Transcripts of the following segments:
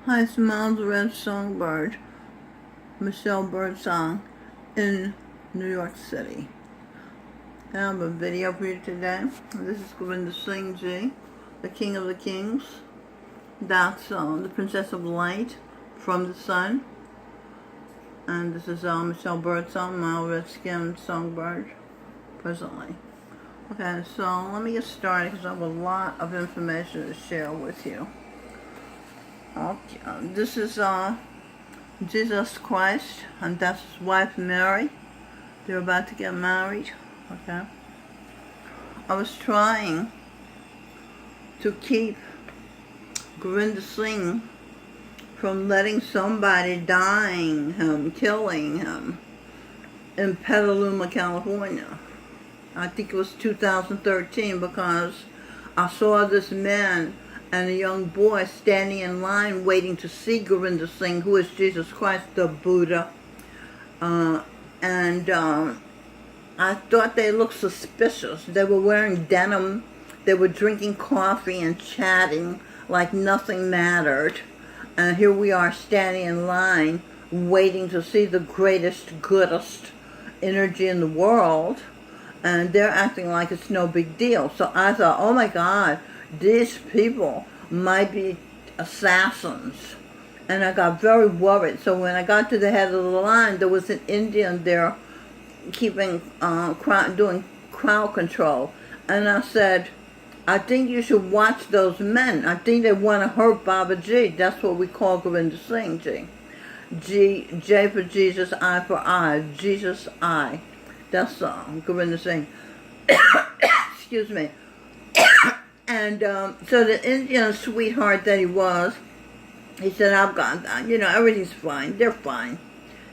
Hi, Smiles Red Songbird, Michelle Birdsong in New York City. I have a video for you today. This is Gurinder Singh Ji, the King of the Kings. That's the Princess of Light from the Sun. And this is Michelle Birdsong, my red-skinned songbird, presently. Okay, so let me get started because I have a lot of information to share with you. Okay, this is Jesus Christ, and that's his wife Mary. They're about to get married. Okay. I was trying to keep Gurinder Singh from letting somebody dying him, killing him in Petaluma, California. I think it was 2013, because I saw this man and a young boy standing in line waiting to see Gurinder Singh, who is Jesus Christ, the Buddha. I thought they looked suspicious. They were wearing denim. They were drinking coffee and chatting like nothing mattered. And here we are standing in line waiting to see the greatest, goodest energy in the world. And they're acting like it's no big deal. So I thought, oh my God, these people might be assassins. And I got very worried. So when I got to the head of the line, there was an Indian there keeping, doing crowd control. And I said, I think you should watch those men. I think they want to hurt Babaji. That's what we call Gurinder Singh Ji. J for Jesus, I for I. Jesus, I. That's Gurinder Singh. Excuse me. And so the Indian sweetheart that he was, he said, I've got that. You know, everything's fine. They're fine.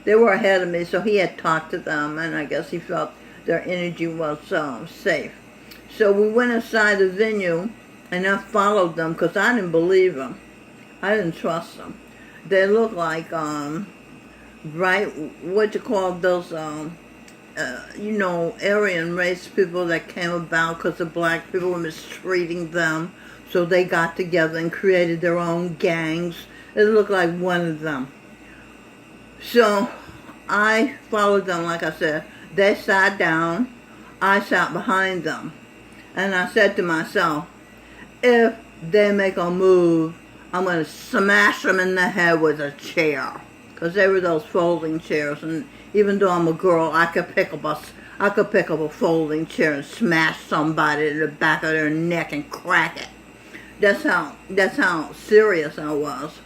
They were ahead of me, so he had talked to them, and I guess he felt their energy was safe. So we went inside the venue, and I followed them because I didn't believe them. I didn't trust them. They looked like, what you call those, Aryan race people that came about because the black people were mistreating them. So they got together and created their own gangs. It looked like one of them. So I followed them, like I said. They sat down. I sat behind them. And I said to myself, if they make a move, I'm going to smash them in the head with a chair. Because they were those folding chairs, and even though I'm a girl, I could pick up a folding chair and smash somebody in the back of their neck and crack it. That's how serious I was.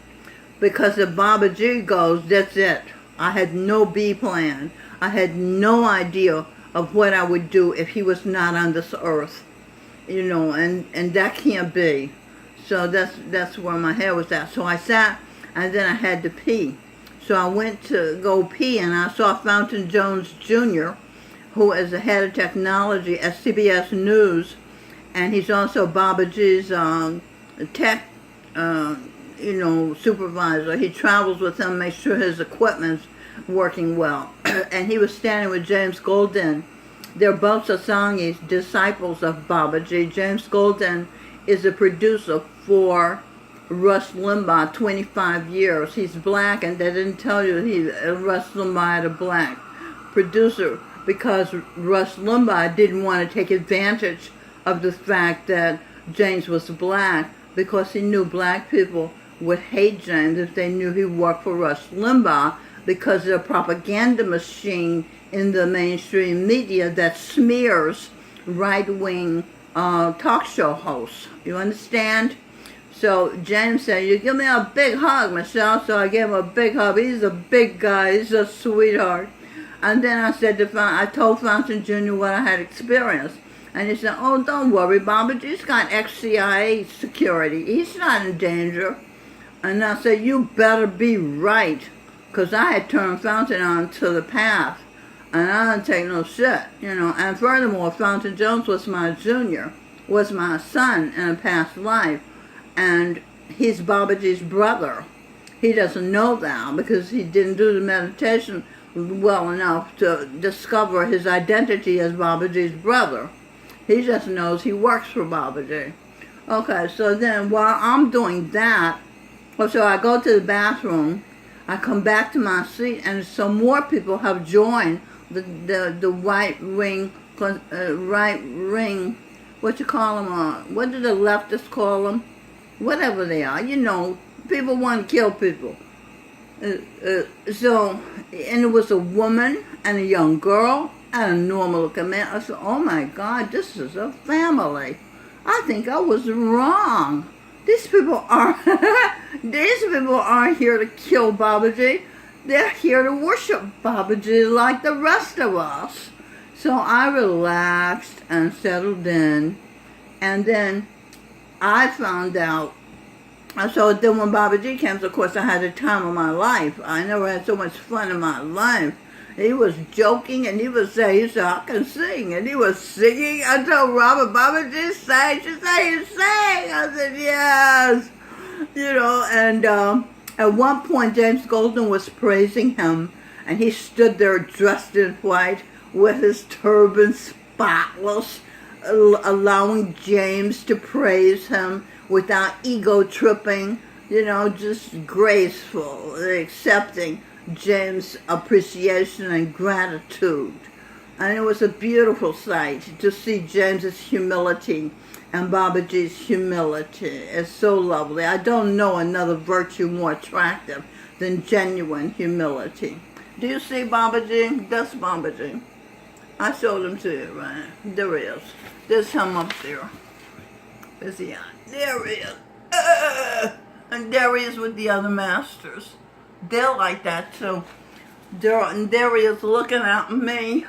Because if Babaji goes, that's it. I had no B plan. I had no idea of what I would do if he was not on this earth. You know, and that can't be. So that's where my head was at. So I sat, and then I had to pee. So I went to go pee, and I saw Fountain Jones Jr., who is the head of technology at CBS-News, and he's also Babaji's tech, supervisor. He travels with him, makes sure his equipment's working well. And he was standing with James Golden. They're both Satsangis, disciples of Babaji. James Golden is a producer for Rush Limbaugh, 25 years. He's black, and they didn't tell you Rush Limbaugh had a black producer because Rush Limbaugh didn't want to take advantage of the fact that James was black, because he knew black people would hate James if they knew he worked for Rush Limbaugh, because they're a propaganda machine in the mainstream media that smears right-wing talk show hosts. You understand? So James said, you give me a big hug, Michelle. So I gave him a big hug. He's a big guy. He's a sweetheart. And then I told Fountain Jr. what I had experienced. And he said, oh, don't worry, Babaji's got ex-CIA security. He's not in danger. And I said, you better be right. Because I had turned Fountain on to the path. And I didn't take no shit, And furthermore, Fountain Jones was my junior, was my son in a past life. And he's Babaji's brother. He doesn't know that because he didn't do the meditation well enough to discover his identity as Babaji's brother. He just knows he works for Babaji. Okay, so then while I'm doing that, Well, so I go to the bathroom, I come back to my seat, and some more people have joined the right ring, what you call them, what do the leftists call them? Whatever they are, people want to kill people. So, and it was a woman and a young girl and a normal looking man. I said, oh my God, this is a family. I think I was wrong. These people aren't here to kill Babaji. They're here to worship Babaji like the rest of us. So I relaxed and settled in, and then I found out. So then when Babaji came, of course, I had the time of my life. I never had so much fun in my life. He was joking, and he would say, I can sing. And he was singing. I told Robert, Babaji sang. She said, you sang. I said, yes. And at one point, James Golden was praising him, and he stood there dressed in white with his turban spotless, allowing James to praise him without ego tripping, just graceful, accepting James' appreciation and gratitude. And it was a beautiful sight to see James's humility and Babaji's humility. It's so lovely. I don't know another virtue more attractive than genuine humility. Do you see Babaji? That's Babaji. I showed him to you, right? There he is. There's him up there. Is he on? There he is. And there he is with the other masters. They're like that too. There he is looking at me.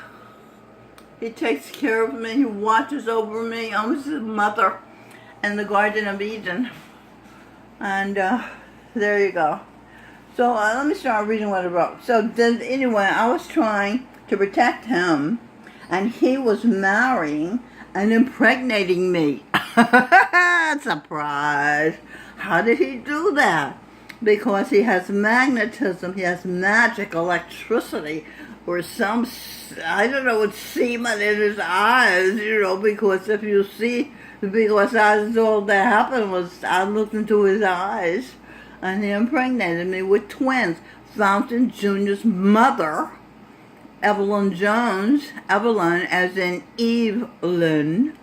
He takes care of me. He watches over me. I was his mother in the Garden of Eden. And there you go. So let me start reading what I wrote. So then, anyway, I was trying to protect him, and he was marrying and impregnating me. Surprise. How did he do that? Because he has magnetism, he has magic electricity, or some, I don't know, what semen in his eyes, because if you see, because all that happened was I looked into his eyes, and he impregnated me with twins. Fountain Jr.'s mother, Evelyn Jones, Evelyn as in Evelyn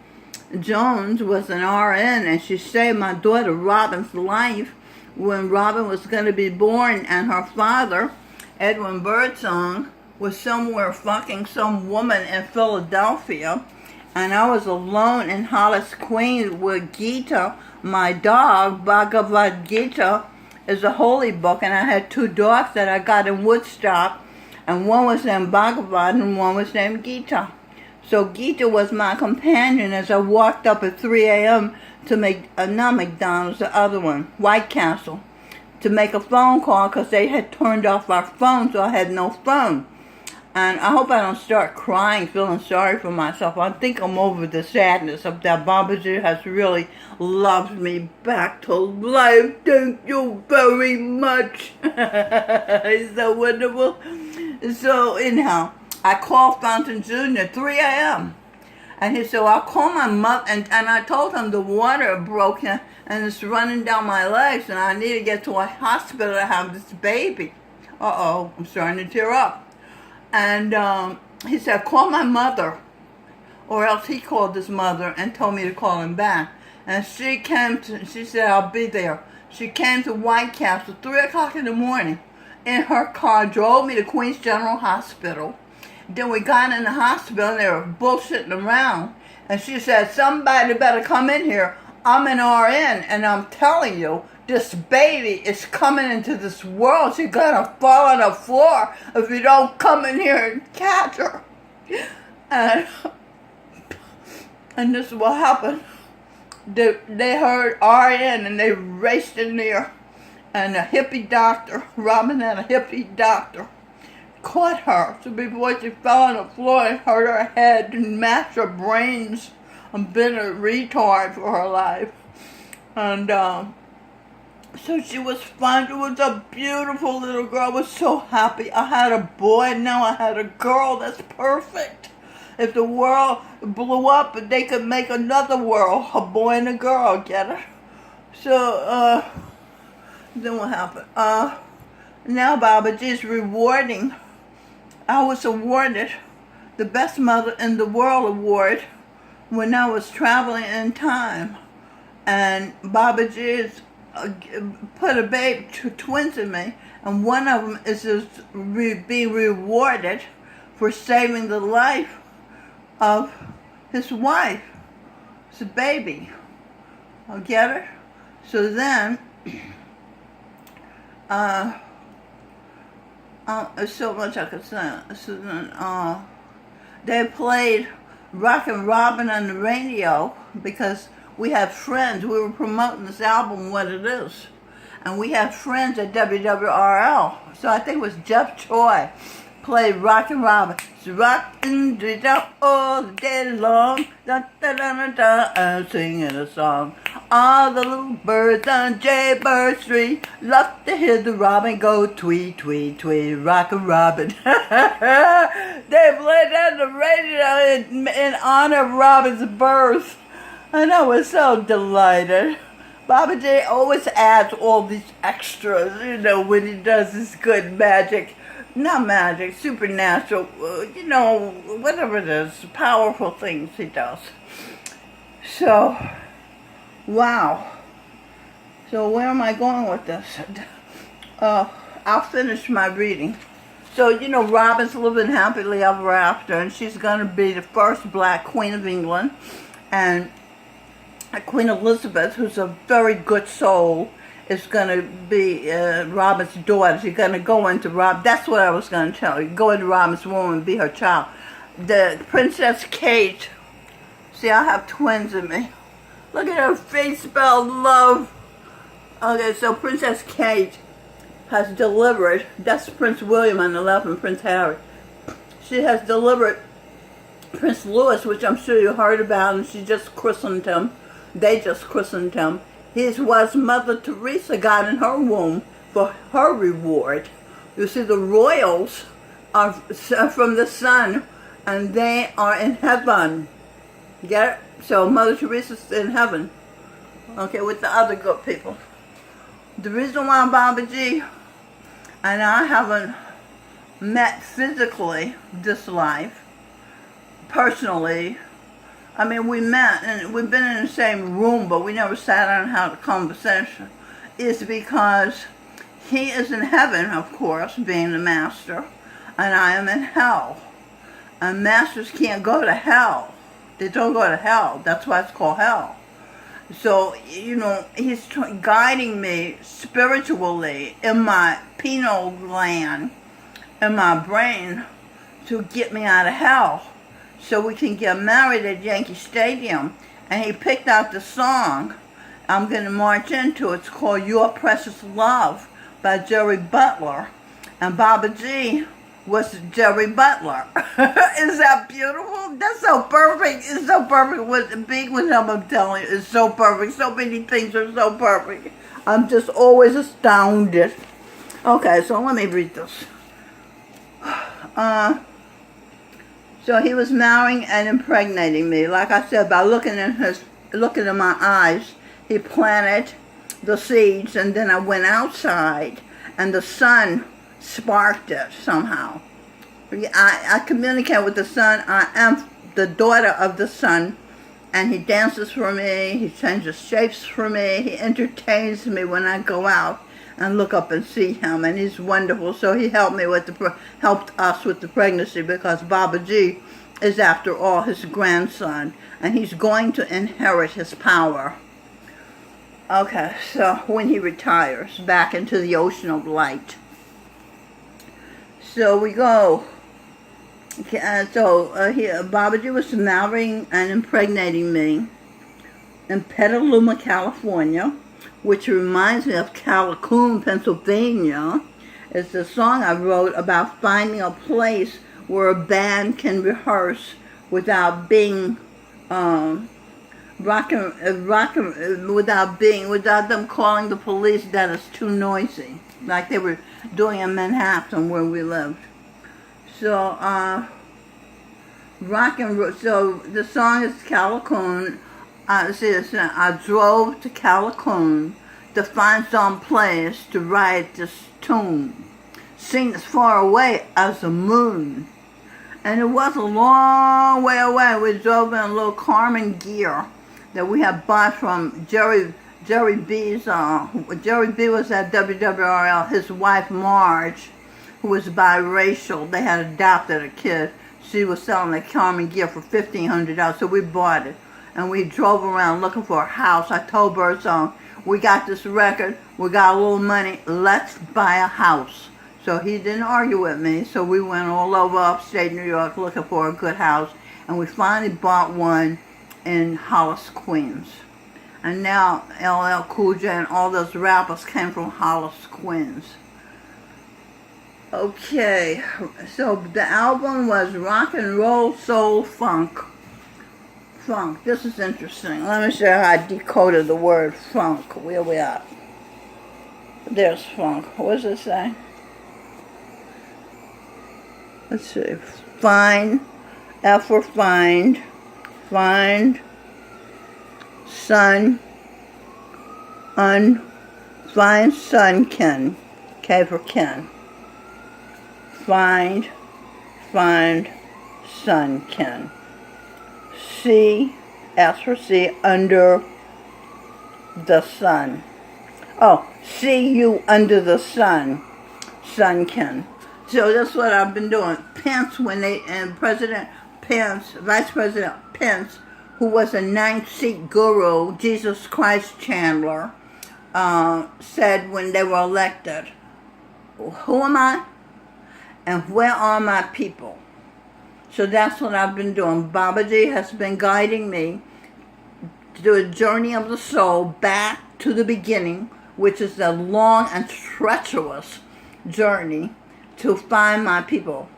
Jones, was an RN, and she saved my daughter Robin's life when Robin was going to be born, and her father, Edwin Birdsong, was somewhere fucking some woman in Philadelphia, and I was alone in Hollis, Queens with Gita, my dog. Bhagavad Gita is a holy book, and I had two dogs that I got in Woodstock, and one was named Bhagavad and one was named Gita. So Gita was my companion as I walked up at 3 a.m. to make, not McDonald's, the other one, White Castle, to make a phone call because they had turned off our phone, so I had no phone. And I hope I don't start crying, feeling sorry for myself. I think I'm over the sadness of that. Babaji has really loved me back to life. Thank you very much. He's so wonderful. So anyhow, I called Fountain Jr. at 3 a.m. And he said, I'll call my mother. And I told him the water broke and it's running down my legs. And I need to get to a hospital to have this baby. Uh-oh, I'm starting to tear up. And he said, call my mother. Or else he called his mother and told me to call him back. And she said, I'll be there. She came to White Castle 3 o'clock in the morning in her car, drove me to Queens General Hospital. Then we got in the hospital and they were bullshitting around. And she said, somebody better come in here. I'm an RN and I'm telling you, this baby is coming into this world. She's gonna fall on the floor if you don't come in here and catch her. And this is what happened. They heard RN and they raced in there. And a hippie doctor, Robin had a hippie doctor, caught her. So before she fell on the floor and hurt her head and mashed her brains and been a retard for her life. And so she was fine. She was a beautiful little girl. I was so happy. I had a boy, now I had a girl. That's perfect. If the world blew up, they could make another world, a boy and a girl, get it? So, Then what happened? Now Babaji's rewarding. I was awarded the Best Mother in the World award when I was traveling in time. And Babaji's put twins in me, and one of them is being rewarded for saving the life of his wife, his baby. I'll get it? So then, there's so much I could say. So then, they played Rockin' Robin on the radio because we had friends. We were promoting this album, What It Is. And we had friends at WWRL. So I think it was Jeff Choi played Rockin' Robin. It's rockin' it up all the day long. Da, da, da, da, da, I'm singing a song. All the little birds on Jaybird Street love to hear the robin go tweet, tweet, tweet, Rockin' Robin. They played that on the radio in honor of Robin's birth. And I was so delighted. Babaji always adds all these extras, you know, when he does this good magic. Not magic, supernatural, you know, whatever it is, powerful things he does. So, wow. So where am I going with this? I'll finish my reading. So, you know, Robin's living happily ever after, and she's going to be the first black queen of England. And Queen Elizabeth, who's a very good soul, is going to be Robin's daughter. She's going to go into that's what I was going to tell you. Go into Robin's womb and be her child. The Princess Kate, see, I have twins in me. Look at her face spelled love. Okay, so Princess Kate has delivered, that's Prince William on the left and Prince Harry. She has delivered Prince Louis, which I'm sure you heard about, and she just christened him. They just christened him. His was Mother Teresa got in her womb for her reward. You see, the royals are from the sun, and they are in heaven. Get it? So Mother Teresa's in heaven. Okay, with the other good people. The reason why Babaji and I haven't met physically this life, personally, I mean, we met and we've been in the same room, but we never sat down and had a conversation, is because he is in heaven, of course, being the master, and I am in hell. And masters can't go to hell. They don't go to hell. That's why it's called hell. So, you know, he's guiding me spiritually in my pineal gland, in my brain, to get me out of hell, so we can get married at Yankee Stadium. And he picked out the song I'm going to march into. It's called Your Precious Love by Jerry Butler. And Babaji was Jerry Butler. Is that beautiful? That's so perfect. It's so perfect. Being with him, I'm telling you, it's so perfect. So many things are so perfect. I'm just always astounded. Okay, so let me read this. So he was marrying and impregnating me. Like I said, by looking in my eyes, he planted the seeds, and then I went outside, and the sun sparked it somehow. I communicate with the sun. I am the daughter of the sun, and he dances for me. He changes shapes for me. He entertains me when I go out and look up and see him, and he's wonderful. So he helped us with the pregnancy, because Babaji is, after all, his grandson, and he's going to inherit his power. Okay, so when he retires back into the ocean of light. So we go. Babaji was marrying and impregnating me in Petaluma, California, which reminds me of Callicoon, Pennsylvania. It's a song I wrote about finding a place where a band can rehearse without being without them calling the police that it's too noisy, like they were doing in Manhattan where we lived. So so the song is Callicoon. I drove to Callicoon to find some place to write this tune. Sing as far away as the moon. And it was a long way away. We drove in a little Carmen gear that we had bought from Jerry B's. Jerry B was at WWRL. His wife Marge, who was biracial, they had adopted a kid. She was selling the Carmen gear for $1,500, so we bought it. And we drove around looking for a house. I told Birdsong, we got this record, we got a little money, let's buy a house. So he didn't argue with me, so we went all over upstate New York looking for a good house, and we finally bought one in Hollis, Queens. And now LL Cool J and all those rappers came from Hollis, Queens. Okay, so the album was rock and roll, soul, funk. Funk, this is interesting. Let me show you how I decoded the word funk. Where we at? There's funk. What does it say? Let's see. Find, F for find, sun, find sun, Ken, K for Ken. Find, sun, Ken. C, S for C, under the sun. Oh, see you under the sun, Sunken. So that's what I've been doing. Pence, and President Pence, Vice President Pence, who was a ninth Sikh guru, Jesus Christ Chandler, said when they were elected, who am I and where are my people? So that's what I've been doing. Babaji has been guiding me to do a journey of the soul back to the beginning, which is a long and treacherous journey to find my people.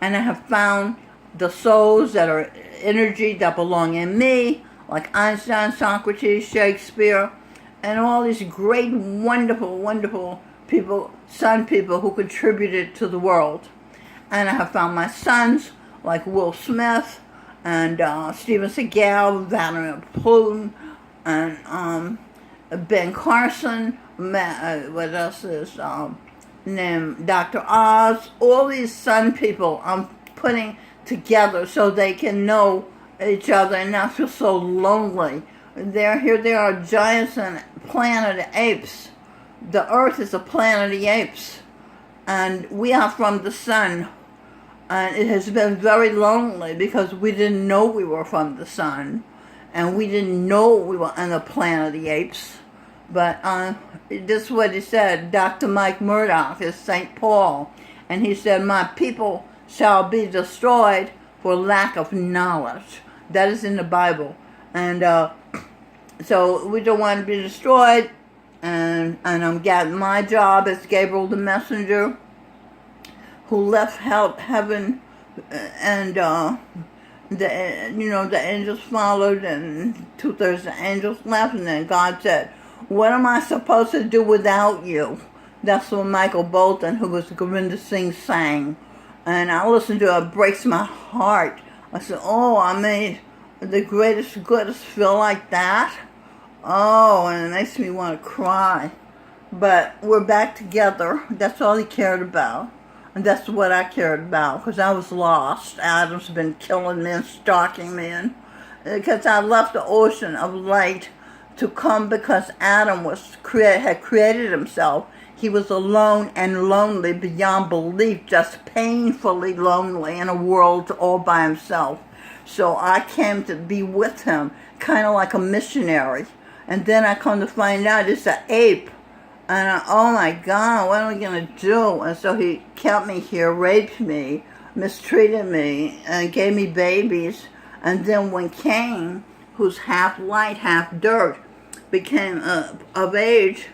And I have found the souls that are energy that belong in me, like Einstein, Socrates, Shakespeare, and all these great, wonderful, wonderful people, sun people who contributed to the world. And I have found my sons, like Will Smith, and Steven Seagal, Vladimir Putin, and Ben Carson, what else is named Dr. Oz. All these sun people I'm putting together so they can know each other and not feel so lonely. Here they are, giants and planet of apes. The earth is a planet of apes, and we are from the sun. And it has been very lonely because we didn't know we were from the sun, and we didn't know we were on the planet of the apes. But this is what he said. Dr. Mike Murdoch is St. Paul, and he said, my people shall be destroyed for lack of knowledge. That is in the Bible. And so we don't want to be destroyed, and I'm getting my job as Gabriel the messenger, who left heaven, and the angels followed, and 2/3 of the angels left, and then God said, what am I supposed to do without you? That's what Michael Bolton, who was Gurinder Singh, sang. And I listened to it, it breaks my heart. I said, oh, I made the greatest goodest feel like that? Oh, and it makes me want to cry. But we're back together. That's all he cared about. And that's what I cared about, because I was lost. Adam's been killing me and stalking me. And because I left the ocean of light to come, because Adam had created himself. He was alone and lonely beyond belief, just painfully lonely in a world all by himself. So I came to be with him, kind of like a missionary. And then I come to find out it's an ape. And oh my God, what am I going to do? And so he kept me here, raped me, mistreated me, and gave me babies. And then when Cain, who's half light, half dirt, became of age,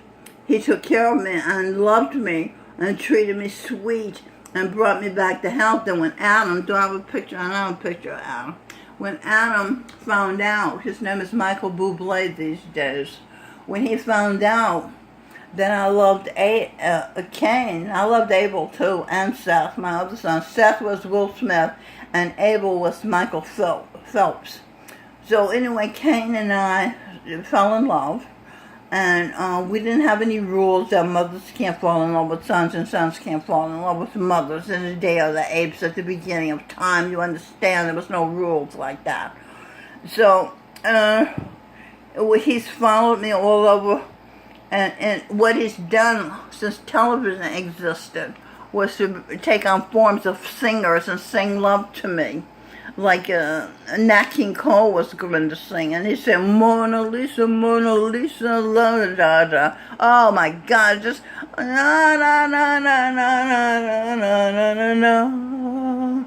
he took care of me and loved me and treated me sweet and brought me back to health. And when Adam, do I have a picture? I don't have a picture of Adam. When Adam found out, his name is Michael Bublé these days, when he found out that I loved Cain, I loved Abel too, and Seth, my other son. Seth was Will Smith, and Abel was Michael Phelps. So anyway, Cain and I fell in love, And we didn't have any rules that mothers can't fall in love with sons and sons can't fall in love with mothers in the day of the apes at the beginning of time. You understand, there was no rules like that. So he's followed me all over, and what he's done since television existed was to take on forms of singers and sing love to me. Like Nat King Cole was Gurinder Singh, and he said, Mona Lisa, la da da. Oh my God, just na na na na na na na na na.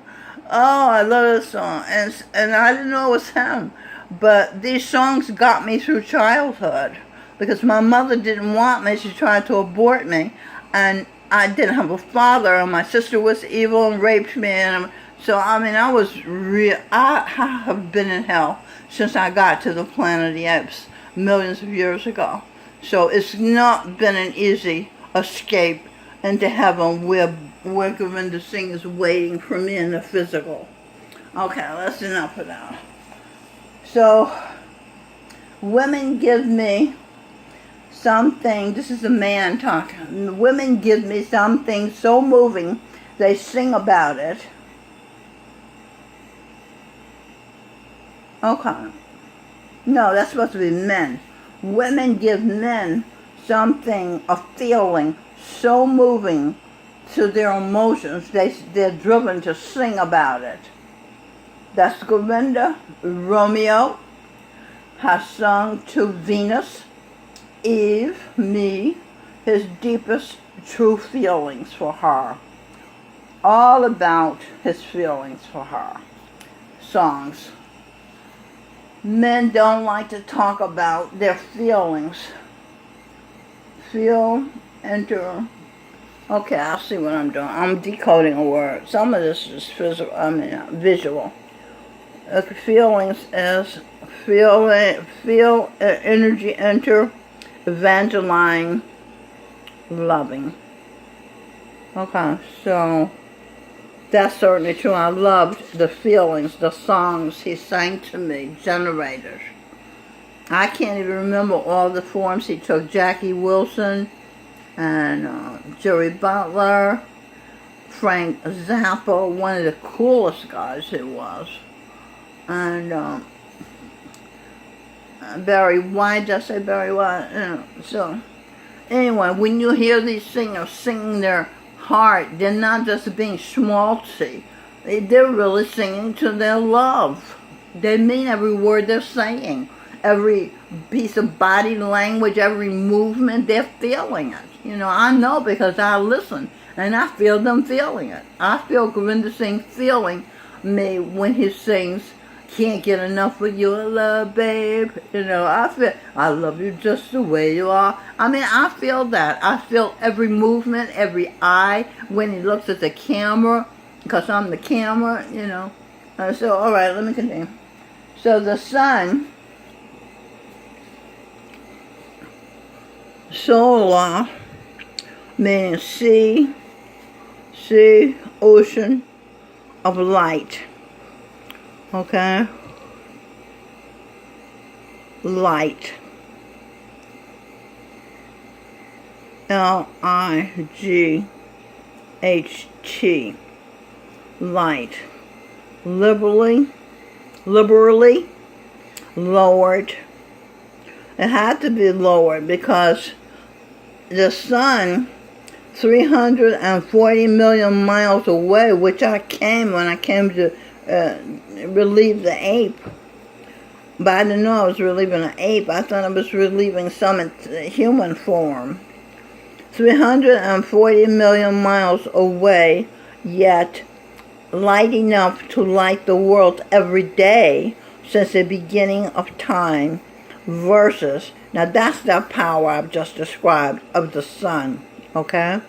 Oh, I love this song, and I didn't know it was him, but these songs got me through childhood because my mother didn't want me. She tried to abort me, and I didn't have a father, and my sister was evil and raped me, and so, I mean, I have been in hell since I got to the planet of the apes millions of years ago. So it's not been an easy escape into heaven where Gurinder Singh is waiting for me in the physical. Okay, that's enough of that. So, women give me something, this is a man talking, women give me something so moving, they sing about it. Okay. No, that's supposed to be men. Women give men something, a feeling so moving to their emotions, they're driven to sing about it. That's Gurinder. Romeo has sung to Venus, Eve, me, his deepest true feelings for her. All about his feelings for her. Songs. Men don't like to talk about their feelings. Feel, enter. Okay, I'll see what I'm doing. I'm decoding a word. Some of this is visual. Feelings is feel, energy, enter, evangelizing, loving. Okay, so that's certainly true. I loved the feelings, the songs he sang to me, generators. I can't even remember all the forms he took. Jackie Wilson and Jerry Butler, Frank Zappa, one of the coolest guys he was. And Barry White, did I say Barry White? So, anyway, when you hear these singers singing their heart, they're not just being schmaltzy. They're really singing to their love. They mean every word they're saying. Every piece of body language, every movement, they're feeling it. You know, I know because I listen, and I feel them feeling it. I feel Gurinder Singh feeling me when he sings, can't get enough of your love, babe. You know, I love you just the way you are. I mean, I feel that. I feel every movement, every eye, when he looks at the camera, because I'm the camera, you know. So, all right, let me continue. So the sun, solar, meaning sea, ocean of light. Okay? Light. Light. Light. Liberally lowered. It had to be lowered because the sun, 340 million miles away, which I came when I came to relieve the ape. But I didn't know I was relieving an ape. I thought I was relieving some human form. 340 million miles away, yet light enough to light the world every day since the beginning of time versus, now that's the power I've just described of the sun, okay?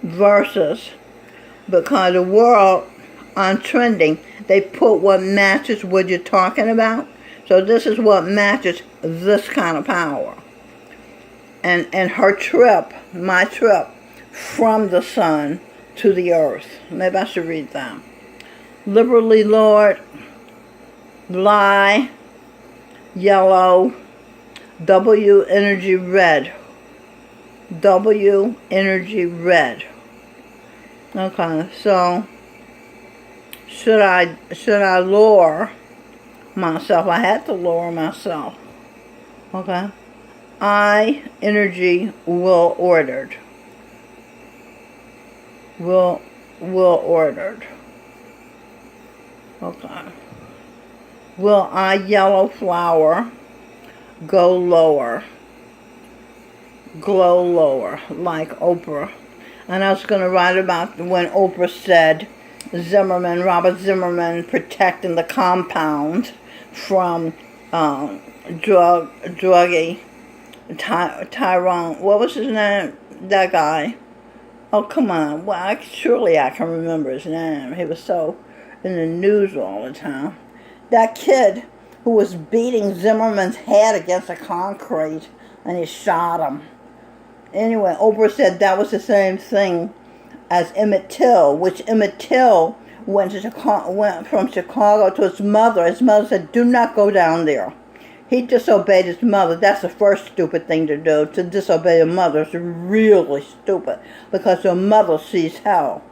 Versus, because the world on trending, they put what matches what you're talking about. So this is what matches this kind of power. And her trip, my trip, from the sun to the earth. Maybe I should read that. Liberally, Lord, lie, yellow, W energy red. W energy red. Okay, so should I lower myself? I had to lower myself. Okay. I energy will ordered. Will ordered. Okay. Will I yellow flower go lower? Glow lower, like Oprah. And I was going to write about when Oprah said Robert Zimmerman protecting the compound from druggy Tyrone. What was his name? That guy. Oh, come on. Well, surely I can remember his name. He was so in the news all the time. That kid who was beating Zimmerman's head against the concrete and he shot him. Anyway, Oprah said that was the same thing as Emmett Till, which Emmett Till went from Chicago to his mother. His mother said, do not go down there. He disobeyed his mother. That's the first stupid thing to do. To disobey your mother is really stupid because your mother sees hell.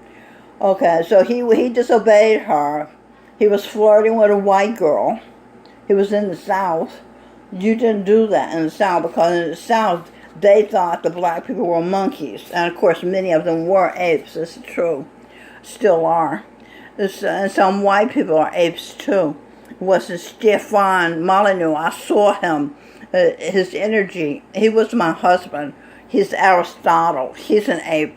Okay, so he disobeyed her. He was flirting with a white girl. He was in the South. You didn't do that in the South because in the South, they thought the black people were monkeys. And, of course, many of them were apes. This is true. Still are. And some white people are apes, too. It was Stefan Molyneux. I saw him. His energy. He was my husband. He's Aristotle. He's an ape.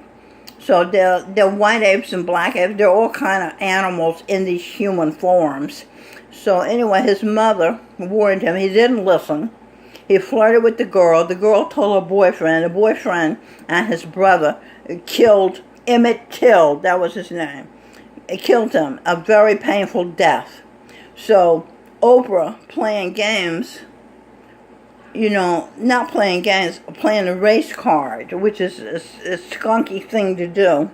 So they're white apes and black apes. They're all kind of animals in these human forms. So, anyway, his mother warned him. He didn't listen. He flirted with the girl. The girl told her boyfriend. The boyfriend and his brother killed Emmett Till. That was his name. It killed him. A very painful death. So Oprah playing games, not playing games, playing the race card, which is a skunky thing to do.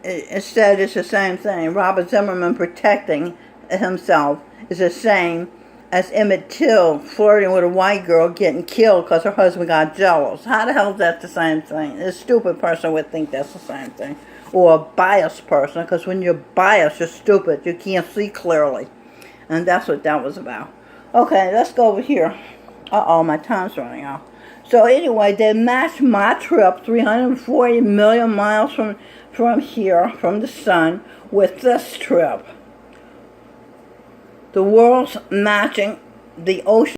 Instead, it's the same thing. Robert Zimmerman protecting himself is the same as Emmett Till flirting with a white girl getting killed because her husband got jealous. How the hell is that the same thing? A stupid person would think that's the same thing. Or a biased person, because when you're biased, you're stupid. You can't see clearly. And that's what that was about. Okay, let's go over here. Uh-oh, my time's running out. So anyway, they matched my trip, 340 million miles from here, from the sun, with this trip. The world's matching the ocean.